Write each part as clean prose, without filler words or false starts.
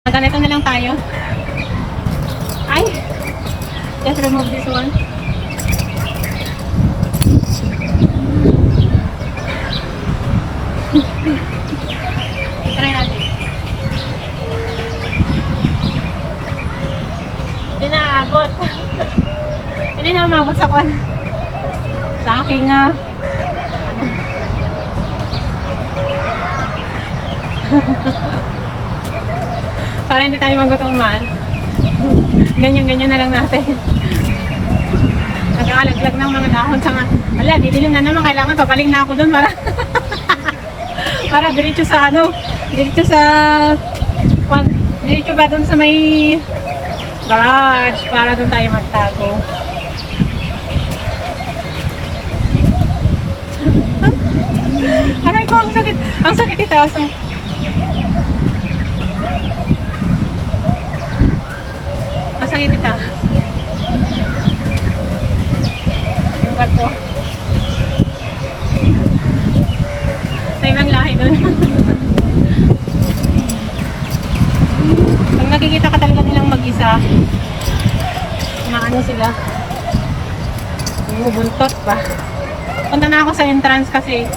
Ganito na lang tayo. Ay! Just remove this one. Try natin. Hindi na abot. Hindi na umabot sa kwan. Sa aking para hindi tayo magutuman. Ganyan-ganyan na lang natin. Nag-aalaglag ng mga dahon sa nga. Wala, didilim na naman. Kailangan papaling na ako dun para para diretso sa diretso sa diretso ba dun sa may garage para dun tayo magtago. Aray ko, ang sakit. Ang sakit ito. Ang sakit ito. Yung bato. Sa ibang lahi doon. Pag nakikita ka talaga nilang mag-isa, maano sila. Bumubuntot pa. Punta na ako sa entrance kasi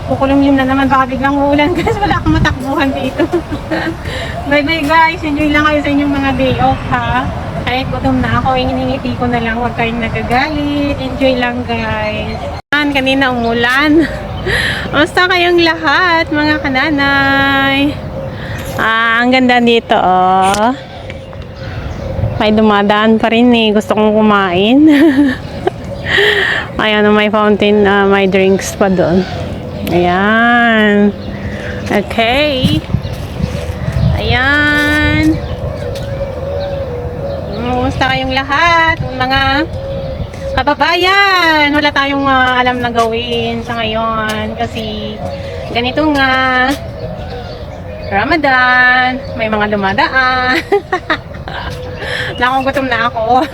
kukulong na naman, baka biglang uulan guys, wala akong matakbuhan dito. Bye bye guys, enjoy lang kayo sa inyong mga day off ha. Kahit gutom na ako, iningiti ko na lang, huwag kayong nagagalit. Enjoy lang guys. Kanina umulan. Kamusta kayong lahat mga kananay? Ang ganda dito oh. May dumadaan pa rin eh, gusto kong kumain. Ayan, may fountain, may drinks pa doon. Ayan. Okay. Ayan. Kumusta kayong lahat? Mga kababayan. Wala tayong alam na gawin sa ngayon. Kasi ganito nga. Ramadan. May mga dumadaan. Nakugutom na ako.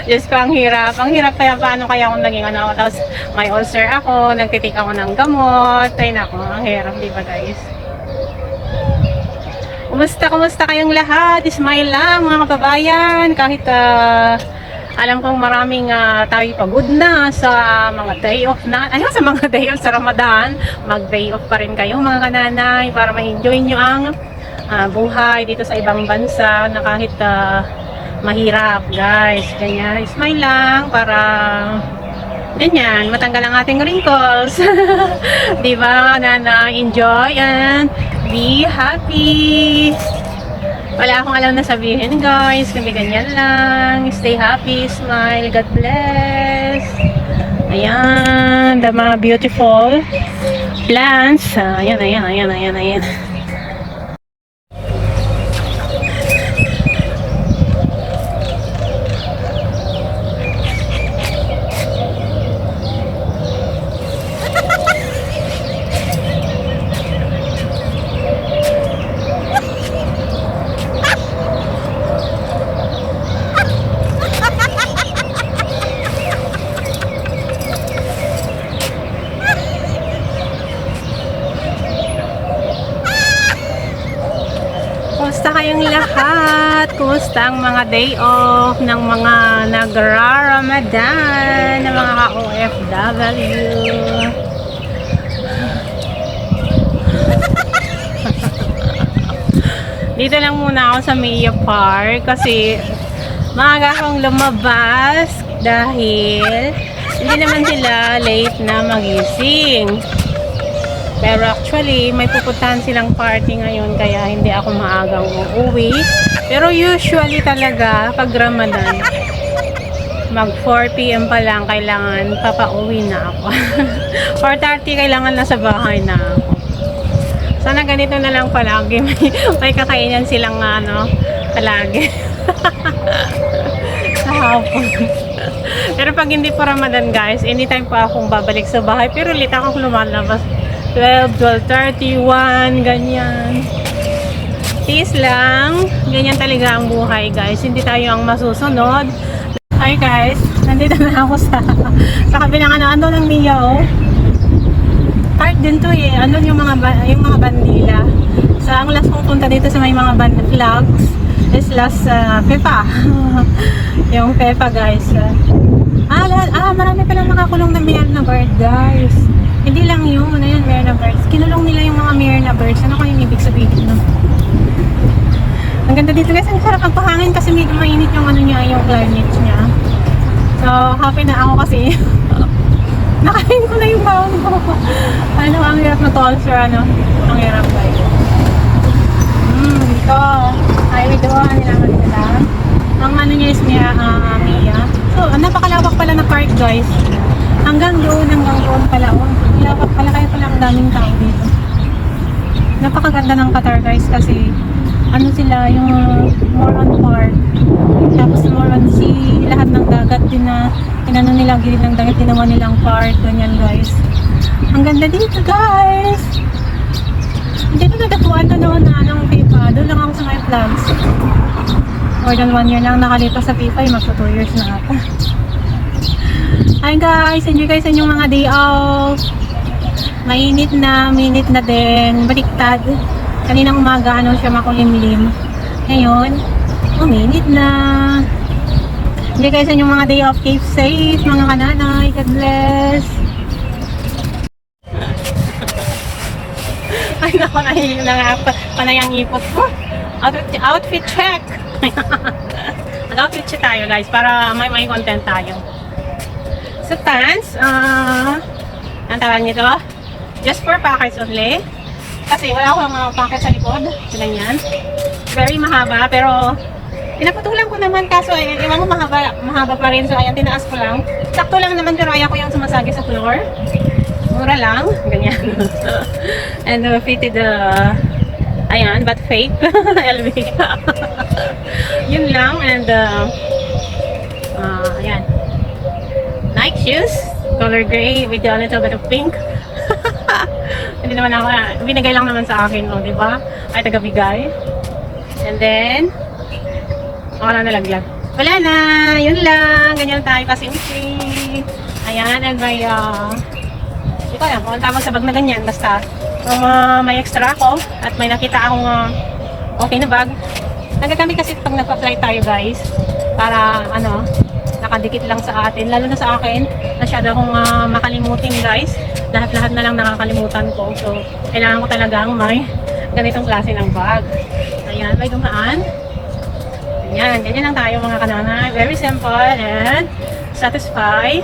Diyos ko, ang hirap. Ang hirap kaya paano kaya akong naging ano. Tapos may ulcer ako, nagtitik ako ng gamot. Ay nako, ang hirap, di ba guys? Kumusta kayong lahat? Smile lang mga kababayan. Kahit alam kong maraming tayo pagod na sa mga day off na. Ayun, sa mga day off sa Ramadan. Mag-day off pa rin kayo mga kananay para ma-enjoy nyo ang buhay dito sa ibang bansa na kahit mahirap guys, ganyan, smile lang para ganyan, matanggal ang ating wrinkles. Diba, na enjoy and be happy. Wala akong alam na sabihin guys, kundi ganyan lang, stay happy, smile, God bless. Ayan, the mga beautiful plants. Ayan. Kumusta kayong lahat? Kumusta ang mga day off ng mga nagra-Ramadan, ng mga OFW? Dito lang muna ako sa Mia Park kasi maaga akong lumabas dahil hindi naman sila late na magising. Pero actually, may pupuntahan silang party ngayon kaya hindi ako maagang uuwi. Pero usually talaga, pag Ramadan, mag 4 PM pa lang, kailangan papauwi na ako. 4:30 kailangan nasa bahay na ako. Sana ganito na lang palagi. May kakainan silang palagi. Sa hapon. Pero pag hindi pa Ramadan guys, anytime pa akong babalik sa bahay. Pero ulit akong lumalabas. 12:31, ganyan. Tiis lang. Ganyan talaga ang buhay guys. Hindi tayo ang masusunod. Hi guys, nandito na ako sa kabilang ano ng Mia oh. Park din to eh. Ano yung mga bandila. ang last kong punta dito sa may mga band vlogs is last Pepa. Yung Pepa guys. Marami palang nakakulong na Myrna bird guys. Hindi lang yun, ayan, Myrna birds. Kinulong nila yung mga Myrna birds. Ano kayong ibig sabihin no? Ang ganda dito guys, ang sarap magpahangin kasi medyo mainit yung ano niya, yung climate niya. So, happy na ako kasi nakain ko na yung baon ko. Ano, ang hirap na ulcer, ano? Ang hirap guys. Dito. Highway doon, nilangan nila. Ang ano niya is Mia. So, napakalawak pala na park guys. Hanggang doon pala. Oh. Lawak pala, kaya pala ang daming tao dito. Napakaganda ng Qatar guys kasi ano sila, yung more on park. Tapos more on sea, lahat ng dagat din na inano nila, gilid ng dagat, ginawa nilang park. Ganyan guys. Ang ganda dito guys. Hindi ko nadapuan na noon na anong FIFA. Doon lang ako sa my vlogs. More than 1 year lang nakalipas sa FIFA. Magpo 2 years na ata. Hi guys! Enjoy guys sa inyong mga day off. Mainit na, minit na din. Baliktad. Kaninang umaga ano siya makulimlim. Ngayon, uminit na. Enjoy guys sa inyong mga day off. Keep safe mga kananay. God bless. Ay naku, nahihilo na nga panay ang ipot ko. Outfit check! Mag-outfit check tayo guys para may content tayo. So pants, ang tawag nito, just for packets only. Kasi wala akong mga packet sa likod. So ganyan. Very mahaba pero pinaputulan ko naman kaso iwan mo mahaba pa rin. So ayan, tinaas ko lang. Sakto lang naman pero ayaw ko yung sumasagi sa floor. Mura lang, ganyan. And fitted, ayan, but fake, LV. Yun lang, and ayan. Nike shoes, color gray with a little bit of pink. Hindi naman ako, binigay lang naman sa akin, no, di ba? Ay, tagabigay. And then, wala na laglag. Wala na, yun lang, ganyan tayo kasimple. Ayan, and may, hindi ko alam kung ang tawag sa bag na ganyan. Basta kung may extra ako at may nakita akong okay na bag. Nagagamit kasi pag nagpa-flight tayo guys. Para ano, nakadikit lang sa atin. Lalo na sa akin, masyado akong makalimutin guys. Lahat-lahat na lang nakakalimutan ko. So, kailangan ko talagang may ganitong klase ng bag. Ayan, may dumaan. Ayan, ganyan lang tayo mga kananay. Very simple and satisfy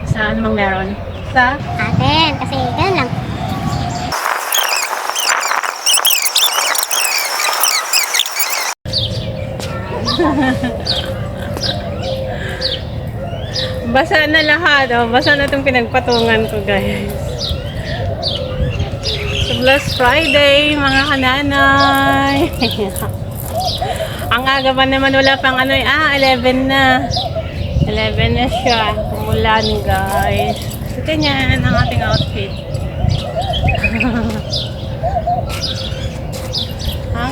sa anumang meron. Sa atin kasi ganun lang. Basa na lahat, oh. Basa na itong pinagpatungan ko guys. So, Bless Friday mga kananay. Ang aga pa naman, wala pang ano, 11 na. 11 na siya. Umulan guys. So, ganyan ang ating outfit.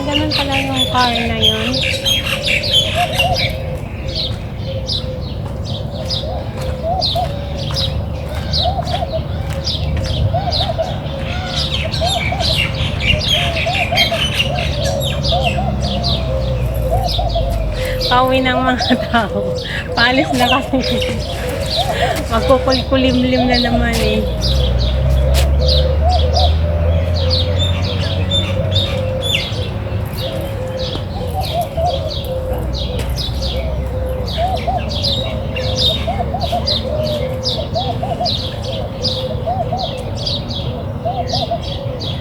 Ganun pala yung car na yun. Pauwi ng mga tao. Paalis na kasi. Magkukulimlim na naman eh.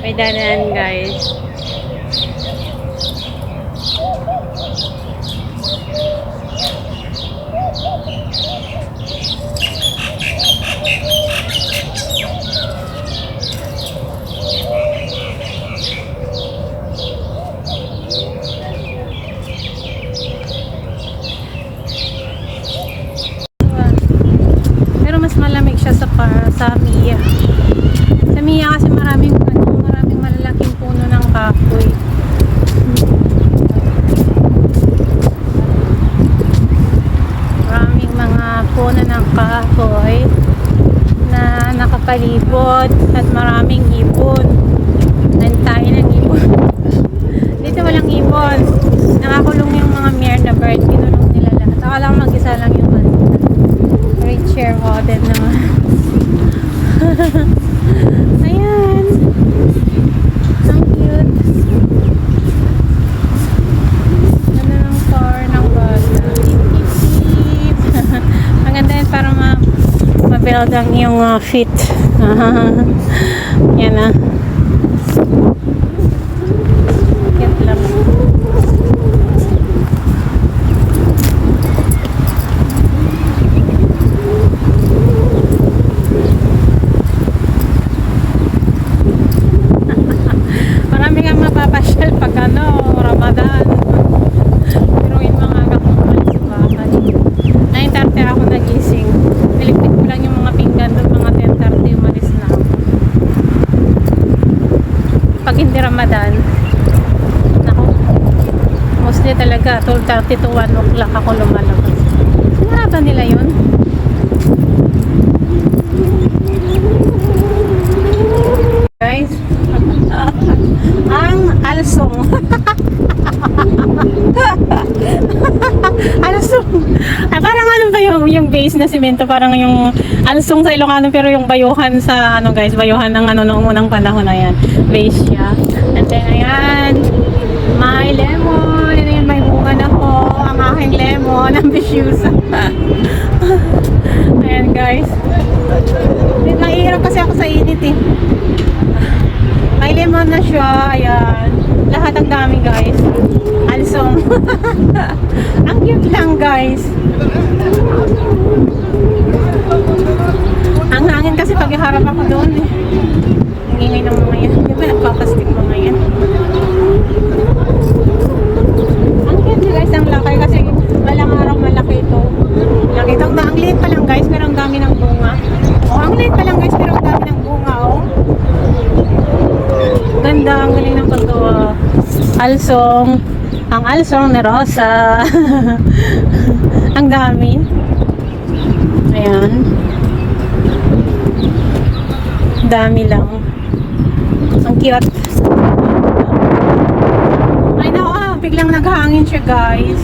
May danan guys. Pero mas malamig siya sa Mia. Sa Mia kasi maraming malalaking puno ng doon. Nakakulong yung mga Myrna bird. Kinulong nila lahat. Saka lang mag-isa lang yung wheelchair model naman. Ayan. Ang cute. Ganda ng car ng bata. Tip, tip, tip. Maganda yan para ma-build ang iyong feet. Yan na. Cute lang. Marami nga mapapasyal pag Ramadan. Pero yung mga kakong umalis sa bahay. 9:30 ako nagising. Nilipit ko lang yung mga pinggan doon, mga 10:30 umalis na ako. Pag hindi Ramadan, naku, mostly talaga 12:30 to 1 o'clock ako lumalabas. Sinarap nila yun? Guys, ang alsong. Alsong. Parang ano ba yung base na simento, parang yung alsong sa Ilocano, pero yung bayuhan sa guys, bayuhan ng noong unang panahon na yan. Base siya. And then ayan, may lemon. And then may bunga na ko, ang aking lemon, ambitious. Ayan guys. Nahihirap kasi ako sa init eh. May lemon na siya, ayan. Lahat ang dami guys. Alsong. Ang cute lang guys. Ang hangin kasi pag iharap ako doon eh. Ang ingay ng mga yan. Di ba nagpapastik mga yan? Ang cute guys, ang laki kasi walang araw malaki ito. Nakita ko na ang liit pa lang guys, pero ang dami ng bunga. Oh, ang liit pa lang guys, pero ang dami ng bunga oh. Ganda, ang galing ng paggawa. Alsong. Ang alsong na rosa. Ang dami. Ayan. Dami lang. Ang cute. Ay nako, biglang naghangin siya guys.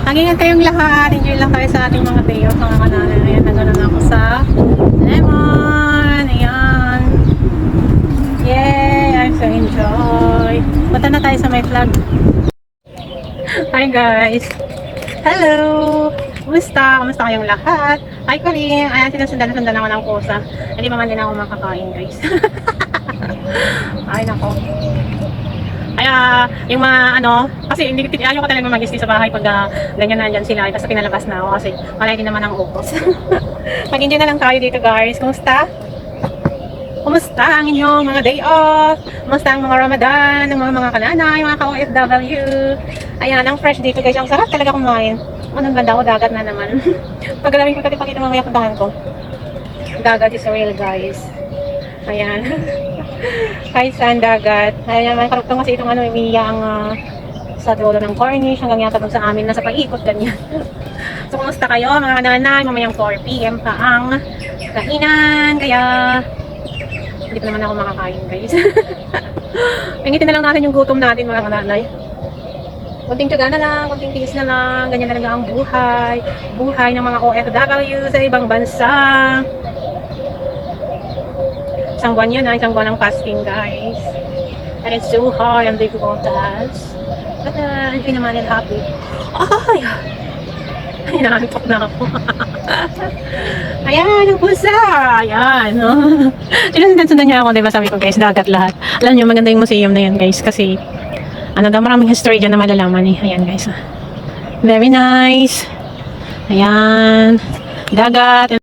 Mag-ingat kayong lahat. Enjoy lang kayo sa ating mga day off, mga kanana. Ayan, nagano'n ako sa lemon. Ayan. Yay! I'm so enjoy. Punta na tayo sa my vlog. Hi guys! Hello! Kumusta? Kumusta kayong lahat? Hi Corinne! Ayan, sinusundan ako ng kusa. Hindi pa man din ako makakain guys. Ay nako. Kaya yung mga kasi ayaw ko talaga mag-stay sa bahay pag ganyan na dyan sila. Tapos pinalabas na ako kasi malay din naman ang ukos. Mag-enjoy na lang tayo dito guys. Kumusta? Kumusta ang inyong mga day off? Kumusta ang mga Ramadan, ang mga kananay, mga ka-OFW? Ayan, ang fresh dito guys. Ang sarap talaga kumain. Ang ganda ko, dagat na naman. Paggalawin ko kasi pakita mamaya puntahan ko. Dagat is real guys. Ayan. Kahit saan dagat. Ayan, may karugtong kasi itong umiyang sa dulo ng Cornish hanggang yata dun sa amin na sa pag-ikot ganyan. So, kumusta kayo mga nanay? Mamayang 4 PM pa ang kainan. Kaya, hindi pa naman ako makakain guys. Pingitin na lang natin yung gutom natin mga nanay. Kunting tiyaga na lang, kunting tiis na lang. Ganyan talaga ang buhay. Buhay ng mga OFW sa ibang bansa. Isang buwan yun isang buwan ng fasting guys. And it's so hard and difficult task. But enjoy naman and happy. Ay! Ay, nakantok na ako. Ayan, ang pusa! Ayan, no? Sinusundan niya ako, diba? Sabi ko guys, dagat lahat. Alam niyo, maganda yung museum na yan guys. Kasi, maraming history dyan na malalaman eh. Ayan guys. Very nice. Ayan. Dagat.